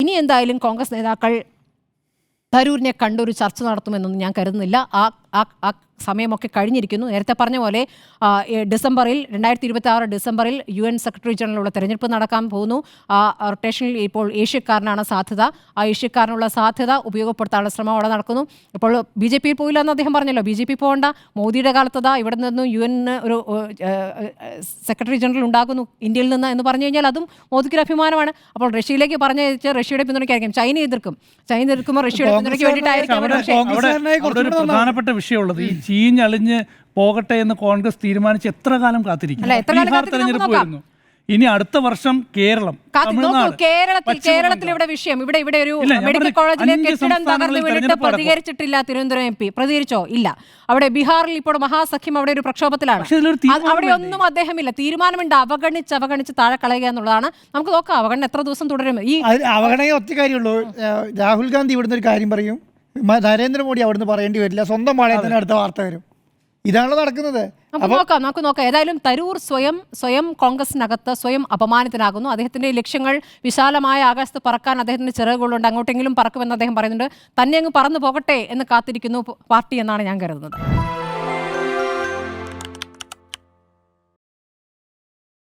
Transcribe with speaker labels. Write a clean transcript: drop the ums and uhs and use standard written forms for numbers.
Speaker 1: ഇനി എന്തായാലും കോൺഗ്രസ് നേതാക്കൾ തരൂരിനെ കണ്ടൊരു ചർച്ച നടത്തുമെന്നൊന്നും ഞാൻ കരുതുന്നില്ല. ആ സമയമൊക്കെ കഴിഞ്ഞിരിക്കുന്നു. നേരത്തെ പറഞ്ഞ പോലെ ഡിസംബറിൽ 2026 ഡിസംബറിൽ UN സെക്രട്ടറി ജനറലുള്ള തെരഞ്ഞെടുപ്പ് നടക്കാൻ പോകുന്നു. റൊട്ടേഷനിൽ ഇപ്പോൾ ഏഷ്യക്കാരനാണ് സാധ്യത. ആ ഏഷ്യക്കാരനുള്ള സാധ്യത ഉപയോഗപ്പെടുത്താനുള്ള ശ്രമം അവിടെ നടക്കുന്നു. ഇപ്പോൾ BJP പോയില്ല എന്ന് അദ്ദേഹം പറഞ്ഞല്ലോ. BJP പോകേണ്ട, മോദിയുടെ കാലത്തതാ ഇവിടെ നിന്ന് UN ഒരു സെക്രട്ടറി ജനറൽ ഉണ്ടാകുന്നു ഇന്ത്യയിൽ നിന്ന് എന്ന് പറഞ്ഞു കഴിഞ്ഞാൽ അതും മോദിക്കൊരു അഭിമാനമാണ്. അപ്പോൾ റഷ്യയിലേക്ക് പറഞ്ഞയച്ച് റഷ്യയുടെ പിന്തുണയ്ക്കായിരിക്കും. ചൈന എതിർക്കുമ്പോൾ റഷ്യയുടെ പിന്തുണയ്ക്ക് വേണ്ടിയിട്ടായിരിക്കും.
Speaker 2: പ്രധാനപ്പെട്ട വിഷയമുള്ളത് ഈ ചീഞ്ഞളിഞ്ഞ് പോകട്ടെ എന്ന് കോൺഗ്രസ് തീരുമാനിച്ച് എത്ര കാലം കാത്തിരിക്കും? ബീഹാർ തെരഞ്ഞെടുപ്പ് വരുന്നു. ഇനി അടുത്ത വർഷം കേരളം,
Speaker 1: കേരളത്തിൽ ഇവിടെ വിഷയം ഇവിടെ ഒരു മെഡിക്കൽ കോളേജിലെ കെട്ടിടം തകർന്നു വീണിട്ട് പ്രതികരിച്ചിട്ടില്ല തിരുവനന്തപുരം MP. പ്രതികരിച്ചോ? ഇല്ല. അവിടെ ബീഹാറിൽ ഇപ്പോൾ മഹാസഖ്യം അവിടെ ഒരു പ്രക്ഷോഭത്തിലാണ്. അവിടെ ഒന്നും അദ്ദേഹമില്ല. തീരുമാനമുണ്ട്, അവഗണിച്ച് താഴെ കളയുക എന്നുള്ളതാണ്. നമുക്ക് നോക്കാം അവഗണന എത്ര ദിവസം തുടരും. ഈ
Speaker 3: അവഗണന ഒറ്റ കാര്യമുള്ളൂ. രാഹുൽ ഗാന്ധി ഇവിടുന്ന് ഒരു കാര്യം പറയും, നരേന്ദ്രമോദി അവിടുന്ന് പറയേണ്ടി വരില്ല, സ്വന്തം പാളയത്തിന് അടുത്ത വാർത്ത വരും. ഇതാണല്ലോ നടക്കുന്നത്.
Speaker 1: നമുക്ക് നോക്കാം. ഏതായാലും തരൂർ സ്വയം കോൺഗ്രസിനകത്ത് സ്വയം അപമാനിതനാകുന്നു. അദ്ദേഹത്തിന്റെ ലക്ഷ്യങ്ങൾ വിശാലമായ ആകാശത്ത് പറക്കാൻ അദ്ദേഹത്തിന്റെ ചിറകുകളുണ്ട്. അങ്ങോട്ടെങ്കിലും പറക്കുമെന്ന് അദ്ദേഹം പറയുന്നുണ്ട്. തന്നെ അങ്ങ് പറന്നു പോകട്ടെ എന്ന് കാത്തിരിക്കുന്നു പാർട്ടി എന്നാണ് ഞാൻ കരുതുന്നത്.